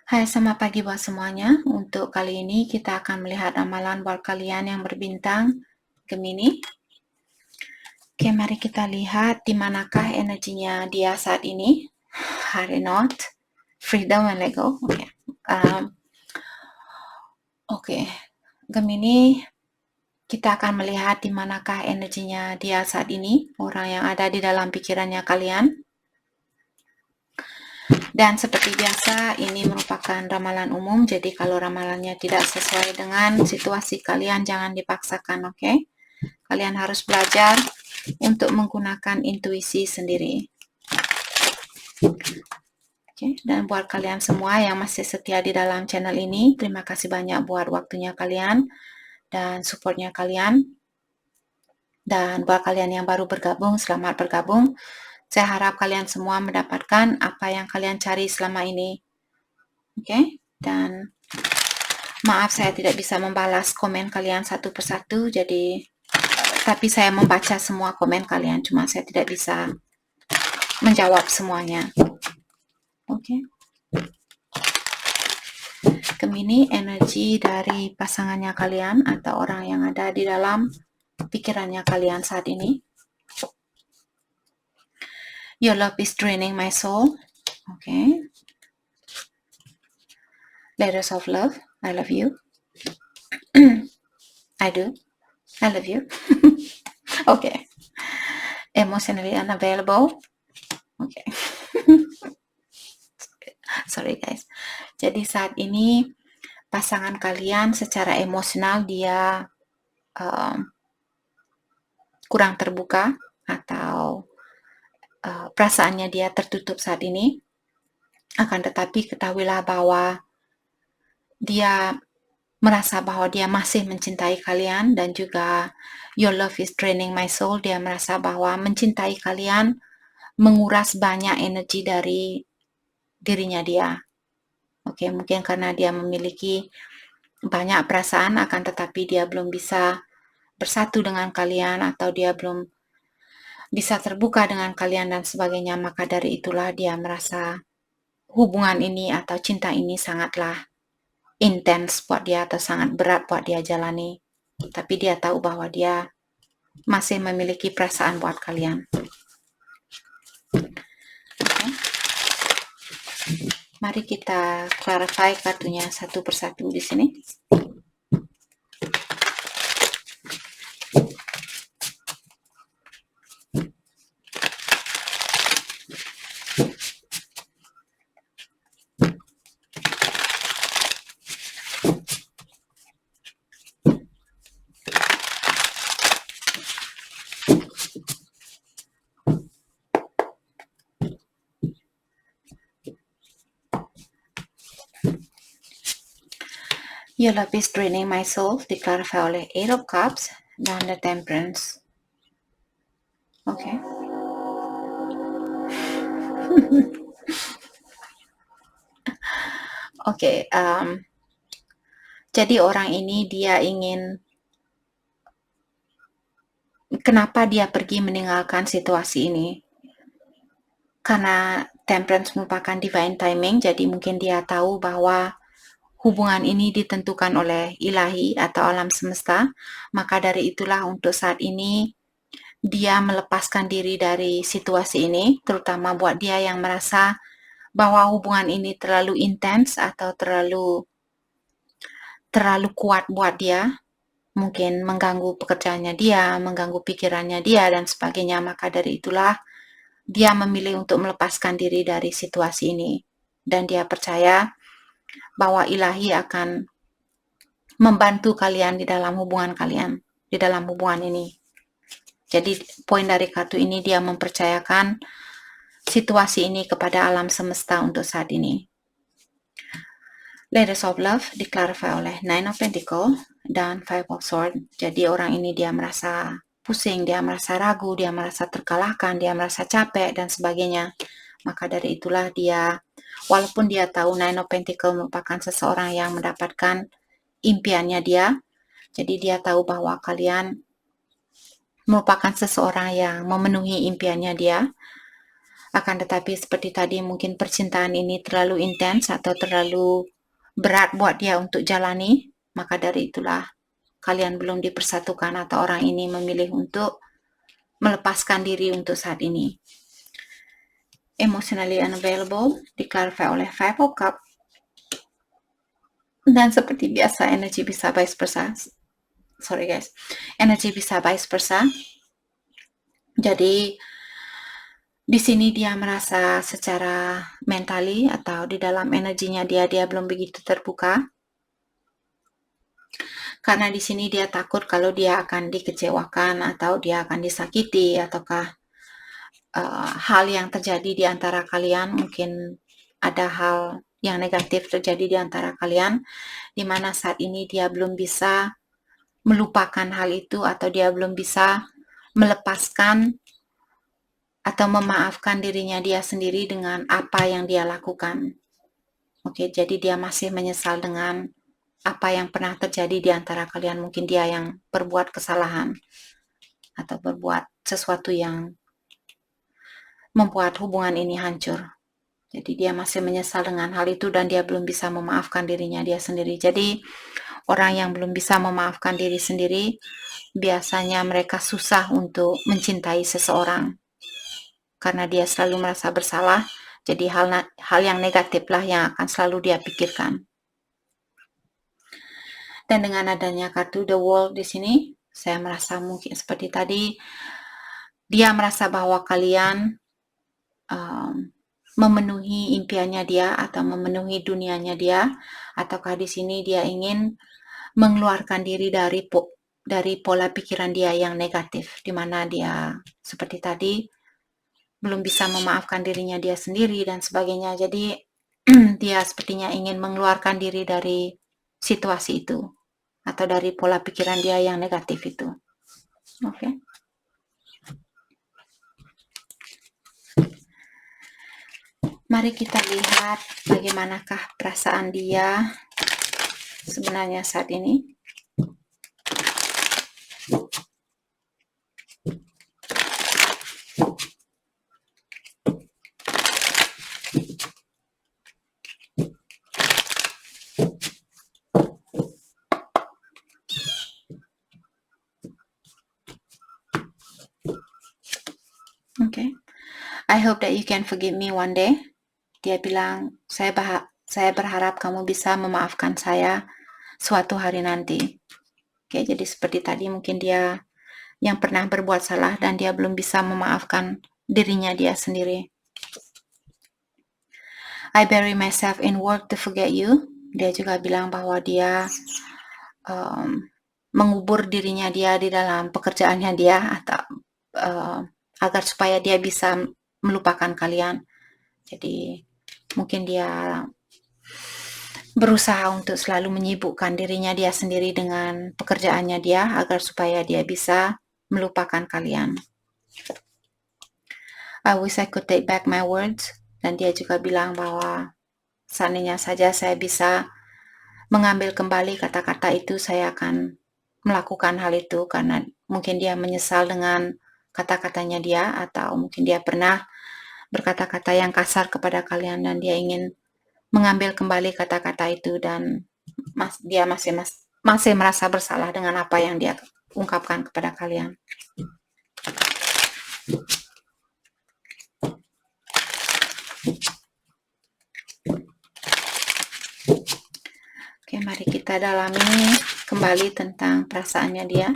Hai, selamat pagi buat semuanya. Untuk kali ini kita akan melihat ramalan buat kalian yang berbintang Gemini. Oke, mari kita lihat di manakah energinya dia saat ini. Hari Not, Freedom and Let Go. Oke, Gemini, kita akan melihat di manakah energinya dia saat ini, orang yang ada di dalam pikirannya kalian. Dan seperti biasa, ini merupakan ramalan umum, jadi kalau ramalannya tidak sesuai dengan situasi kalian, jangan dipaksakan, oke? Kalian harus belajar untuk menggunakan intuisi sendiri. Oke, dan buat kalian semua yang masih setia di dalam channel ini, terima kasih banyak buat waktunya kalian dan supportnya kalian. Dan buat kalian yang baru bergabung, selamat bergabung. Saya harap kalian semua mendapatkan apa yang kalian cari selama ini. Oke, dan maaf saya tidak bisa membalas komen kalian satu persatu, tapi saya membaca semua komen kalian, cuma saya tidak bisa menjawab semuanya. Oke. Gemini, energi dari pasangannya kalian atau orang yang ada di dalam pikirannya kalian saat ini. Your love is draining my soul. Okay. Letters of love. I love you. I do. I love you. Okay. Emotionally unavailable. Okay. Sorry guys. Jadi saat ini pasangan kalian secara emosional dia kurang terbuka atau perasaannya dia tertutup saat ini. Akan tetapi ketahuilah bahwa dia merasa bahwa dia masih mencintai kalian, dan juga your love is draining my soul, dia merasa bahwa mencintai kalian menguras banyak energi dari dirinya dia. Oke, mungkin karena dia memiliki banyak perasaan, akan tetapi dia belum bisa bersatu dengan kalian, atau dia belum bisa terbuka dengan kalian dan sebagainya. Maka dari itulah dia merasa hubungan ini atau cinta ini sangatlah intens buat dia atau sangat berat buat dia jalani. Tapi dia tahu bahwa dia masih memiliki perasaan buat kalian. Okay. Mari kita clarify kartunya satu persatu di sini. Your love is draining my soul, diklarifikasi oleh Eight of Cups dan The Temperance. Oke. Oke, jadi orang ini dia ingin, kenapa dia pergi meninggalkan situasi ini? Karena Temperance merupakan divine timing, jadi mungkin dia tahu bahwa hubungan ini ditentukan oleh ilahi atau alam semesta. Maka dari itulah untuk saat ini dia melepaskan diri dari situasi ini, terutama buat dia yang merasa bahwa hubungan ini terlalu intens atau terlalu kuat buat dia, mungkin mengganggu pekerjaannya dia, mengganggu pikirannya dia dan sebagainya. Maka dari itulah dia memilih untuk melepaskan diri dari situasi ini, dan dia percaya bahwa ilahi akan membantu kalian di dalam hubungan kalian, di dalam hubungan ini. Jadi poin dari kartu ini, dia mempercayakan situasi ini kepada alam semesta untuk saat ini. Letters of Love diklarifikasi oleh Nine of Pentacles dan Five of Swords. Jadi orang ini dia merasa pusing, dia merasa ragu, dia merasa terkalahkan, dia merasa capek dan sebagainya. Maka dari itulah dia, walaupun dia tahu Nine of Pentacles merupakan seseorang yang mendapatkan impiannya dia, jadi dia tahu bahwa kalian merupakan seseorang yang memenuhi impiannya dia. Akan tetapi seperti tadi, mungkin percintaan ini terlalu intens atau terlalu berat buat dia untuk jalani, maka dari itulah kalian belum dipersatukan atau orang ini memilih untuk melepaskan diri untuk saat ini. Emotionally unavailable diklarifikasi oleh Five of Cups. Dan seperti biasa, energi bisa vice versa. Sorry guys, energi bisa vice versa. Jadi di sini dia merasa secara mentally atau di dalam energinya dia belum begitu terbuka. Karena di sini dia takut kalau dia akan dikecewakan atau dia akan disakiti, ataukah hal yang terjadi di antara kalian, mungkin ada hal yang negatif terjadi di antara kalian, di mana saat ini dia belum bisa melupakan hal itu atau dia belum bisa melepaskan atau memaafkan dirinya dia sendiri dengan apa yang dia lakukan. Oke, jadi dia masih menyesal dengan apa yang pernah terjadi di antara kalian. Mungkin dia yang berbuat kesalahan atau berbuat sesuatu yang membuat hubungan ini hancur. Jadi dia masih menyesal dengan hal itu dan dia belum bisa memaafkan dirinya dia sendiri. Jadi orang yang belum bisa memaafkan diri sendiri, biasanya mereka susah untuk mencintai seseorang. Karena dia selalu merasa bersalah, jadi hal yang negatif lah yang akan selalu dia pikirkan. Dan dengan adanya kartu The World di sini, saya merasa mungkin seperti tadi, dia merasa bahwa kalian memenuhi impiannya dia atau memenuhi dunianya dia, ataukah di sini dia ingin mengeluarkan diri dari pola pikiran dia yang negatif, di mana dia seperti tadi belum bisa memaafkan dirinya dia sendiri dan sebagainya. Jadi dia sepertinya ingin mengeluarkan diri dari situasi itu atau dari pola pikiran dia yang negatif itu. Oke. Mari kita lihat bagaimanakah perasaan dia sebenarnya saat ini. Okay. I hope that you can forgive me one day. Dia bilang, saya berharap kamu bisa memaafkan saya suatu hari nanti. Oke, jadi seperti tadi mungkin dia yang pernah berbuat salah dan dia belum bisa memaafkan dirinya dia sendiri. I bury myself in work to forget you. Dia juga bilang bahwa dia mengubur dirinya dia di dalam pekerjaannya dia atau agar supaya dia bisa melupakan kalian. Jadi mungkin dia berusaha untuk selalu menyibukkan dirinya dia sendiri dengan pekerjaannya dia agar supaya dia bisa melupakan kalian. I wish I could take back my words. Dan dia juga bilang bahwa seandainya saja saya bisa mengambil kembali kata-kata itu, saya akan melakukan hal itu karena mungkin dia menyesal dengan kata-katanya dia atau mungkin dia pernah berkata-kata yang kasar kepada kalian dan dia ingin mengambil kembali kata-kata itu dan dia masih merasa bersalah dengan apa yang dia ungkapkan kepada kalian. Oke, mari kita dalami kembali tentang perasaannya dia.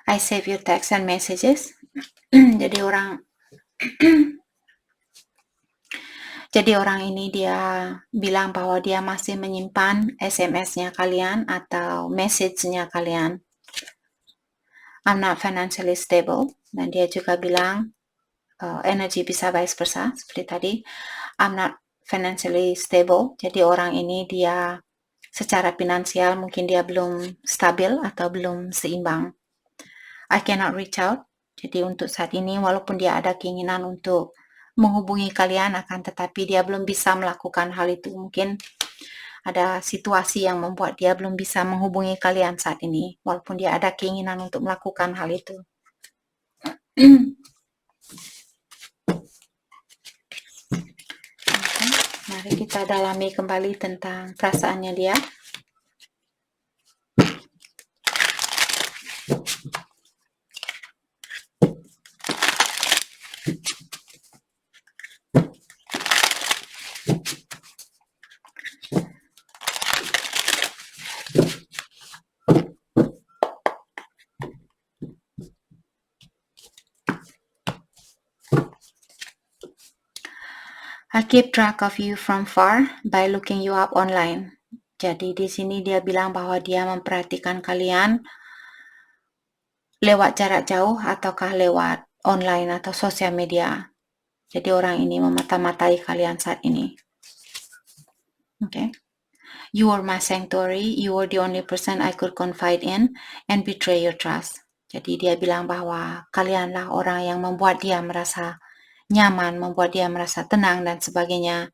I save your text and messages. Jadi orang ini dia bilang bahwa dia masih menyimpan SMS-nya kalian atau message-nya kalian. I'm not financially stable. Dan dia juga bilang energi bisa vice versa seperti tadi. I'm not financially stable. Jadi orang ini dia secara finansial mungkin dia belum stabil atau belum seimbang. I cannot reach out. Jadi untuk saat ini walaupun dia ada keinginan untuk menghubungi kalian, akan tetapi dia belum bisa melakukan hal itu. Mungkin ada situasi yang membuat dia belum bisa menghubungi kalian saat ini, walaupun dia ada keinginan untuk melakukan hal itu. Mari kita dalami kembali tentang perasaannya dia. I keep track of you from far by looking you up online. Jadi di sini dia bilang bahwa dia memperhatikan kalian lewat jarak jauh ataukah lewat online atau sosial media. Jadi orang ini memata-matai kalian saat ini. Okay. You are my sanctuary, you are the only person I could confide in and betray your trust. Jadi dia bilang bahwa kalianlah orang yang membuat dia merasa nyaman, membuat dia merasa tenang dan sebagainya.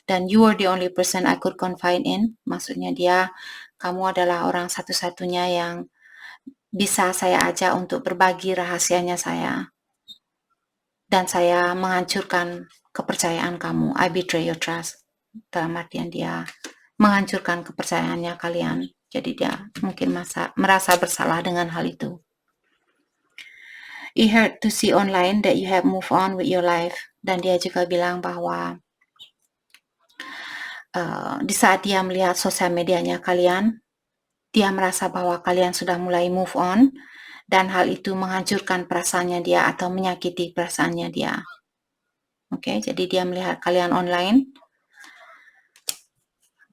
Dan you are the only person I could confide in. Maksudnya dia, kamu adalah orang satu-satunya yang bisa saya ajak untuk berbagi rahasianya saya. Dan saya menghancurkan kepercayaan kamu. I betray your trust. Dalam artian dia menghancurkan kepercayaannya kalian. Jadi dia mungkin merasa bersalah dengan hal itu. It hurt to see online that you have moved on with your life. Dan dia juga bilang bahwa di saat dia melihat sosial medianya kalian, dia merasa bahwa kalian sudah mulai move on, dan hal itu menghancurkan perasaannya dia atau menyakiti perasaannya dia. Oke, jadi dia melihat kalian online,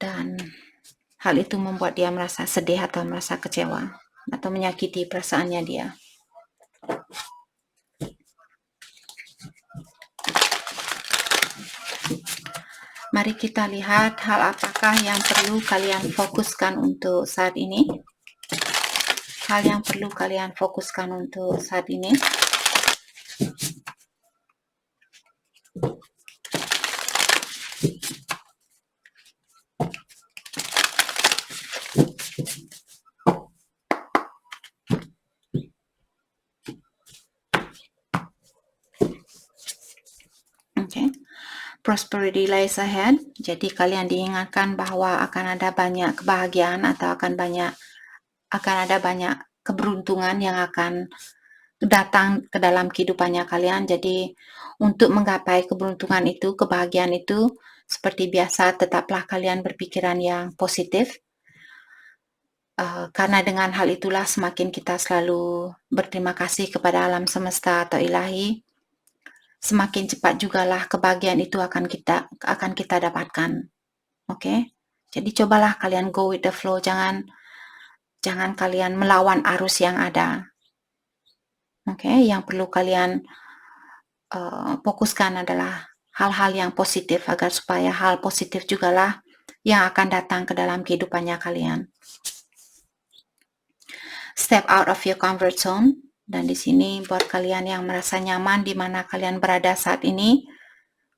dan hal itu membuat dia merasa sedih atau merasa kecewa atau menyakiti perasaannya dia. Mari kita lihat hal apakah yang perlu kalian fokuskan untuk saat ini. Hal yang perlu kalian fokuskan untuk saat ini. Prosperity lies ahead. Jadi kalian diingatkan bahwa akan ada banyak kebahagiaan atau akan ada banyak keberuntungan yang akan datang ke dalam kehidupannya kalian. Jadi untuk menggapai keberuntungan itu, kebahagiaan itu, seperti biasa tetaplah kalian berpikiran yang positif. Karena dengan hal itulah semakin kita selalu berterima kasih kepada alam semesta atau ilahi, semakin cepat jugalah kebahagiaan itu akan kita dapatkan. Oke? Jadi cobalah kalian go with the flow, jangan kalian melawan arus yang ada. Oke, yang perlu kalian fokuskan adalah hal-hal yang positif, agar supaya hal positif jugalah yang akan datang ke dalam kehidupannya kalian. Step out of your comfort zone. Dan di sini buat kalian yang merasa nyaman di mana kalian berada saat ini,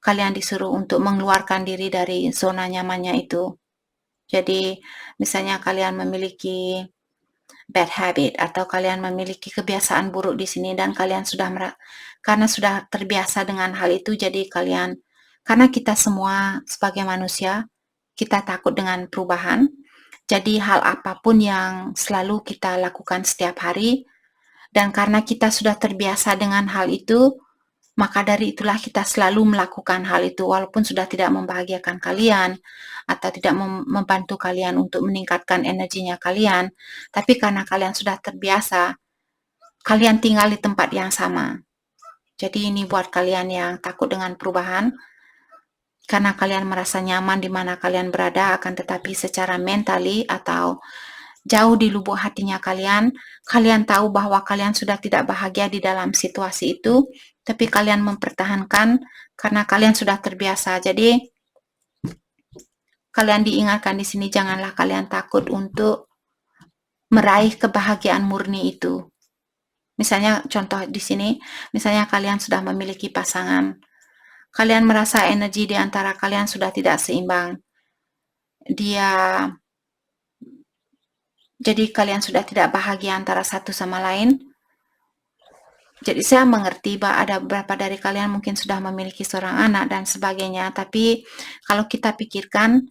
kalian disuruh untuk mengeluarkan diri dari zona nyamannya itu. Jadi misalnya kalian memiliki bad habit atau kalian memiliki kebiasaan buruk di sini dan kalian karena sudah terbiasa dengan hal itu, jadi karena kita semua sebagai manusia, kita takut dengan perubahan. Jadi hal apapun yang selalu kita lakukan setiap hari, dan karena kita sudah terbiasa dengan hal itu, maka dari itulah kita selalu melakukan hal itu walaupun sudah tidak membahagiakan kalian atau tidak membantu kalian untuk meningkatkan energinya kalian. Tapi karena kalian sudah terbiasa, kalian tinggal di tempat yang sama. Jadi ini buat kalian yang takut dengan perubahan, karena kalian merasa nyaman di mana kalian berada, akan tetapi secara mentally atau jauh di lubuk hatinya kalian tahu bahwa kalian sudah tidak bahagia di dalam situasi itu, tapi kalian mempertahankan karena kalian sudah terbiasa. Jadi kalian diingatkan di sini, janganlah kalian takut untuk meraih kebahagiaan murni itu. Misalnya contoh di sini, misalnya kalian sudah memiliki pasangan, kalian merasa energi di antara kalian sudah tidak seimbang. Jadi kalian sudah tidak bahagia antara satu sama lain. Jadi saya mengerti bahwa ada beberapa dari kalian mungkin sudah memiliki seorang anak dan sebagainya, tapi kalau kita pikirkan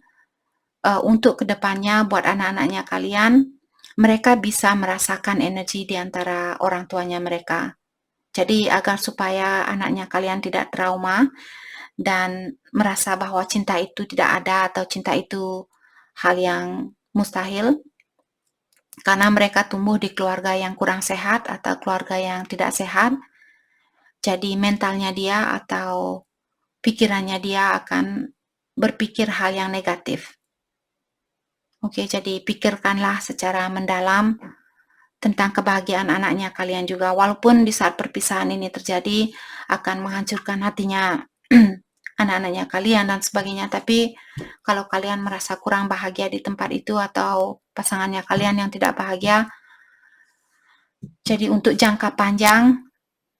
untuk kedepannya buat anak-anaknya kalian, mereka bisa merasakan energi di antara orang tuanya mereka. Jadi agar supaya anaknya kalian tidak trauma dan merasa bahwa cinta itu tidak ada atau cinta itu hal yang mustahil, karena mereka tumbuh di keluarga yang kurang sehat atau keluarga yang tidak sehat, jadi mentalnya dia atau pikirannya dia akan berpikir hal yang negatif. Oke, jadi pikirkanlah secara mendalam tentang kebahagiaan anaknya kalian juga, walaupun di saat perpisahan ini terjadi akan menghancurkan hatinya anak-anaknya kalian dan sebagainya, tapi kalau kalian merasa kurang bahagia di tempat itu atau pasangannya kalian yang tidak bahagia, jadi untuk jangka panjang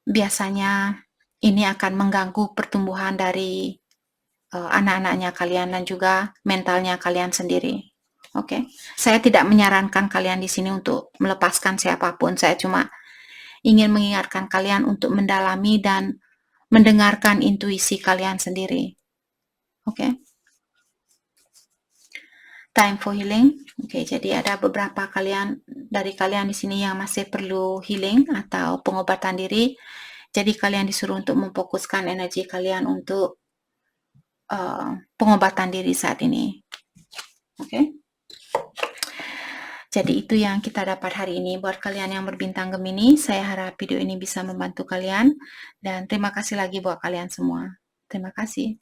biasanya ini akan mengganggu pertumbuhan dari anak-anaknya kalian dan juga mentalnya kalian sendiri. Oke, saya tidak menyarankan kalian di sini untuk melepaskan siapapun. Saya cuma ingin mengingatkan kalian untuk mendalami dan mendengarkan intuisi kalian sendiri. Oke. Time for healing. Oke, jadi ada beberapa dari kalian di sini yang masih perlu healing atau pengobatan diri. Jadi kalian disuruh untuk memfokuskan energi kalian untuk pengobatan diri saat ini. Oke. Jadi itu yang kita dapat hari ini. Buat kalian yang berbintang Gemini, saya harap video ini bisa membantu kalian. Dan terima kasih lagi buat kalian semua. Terima kasih.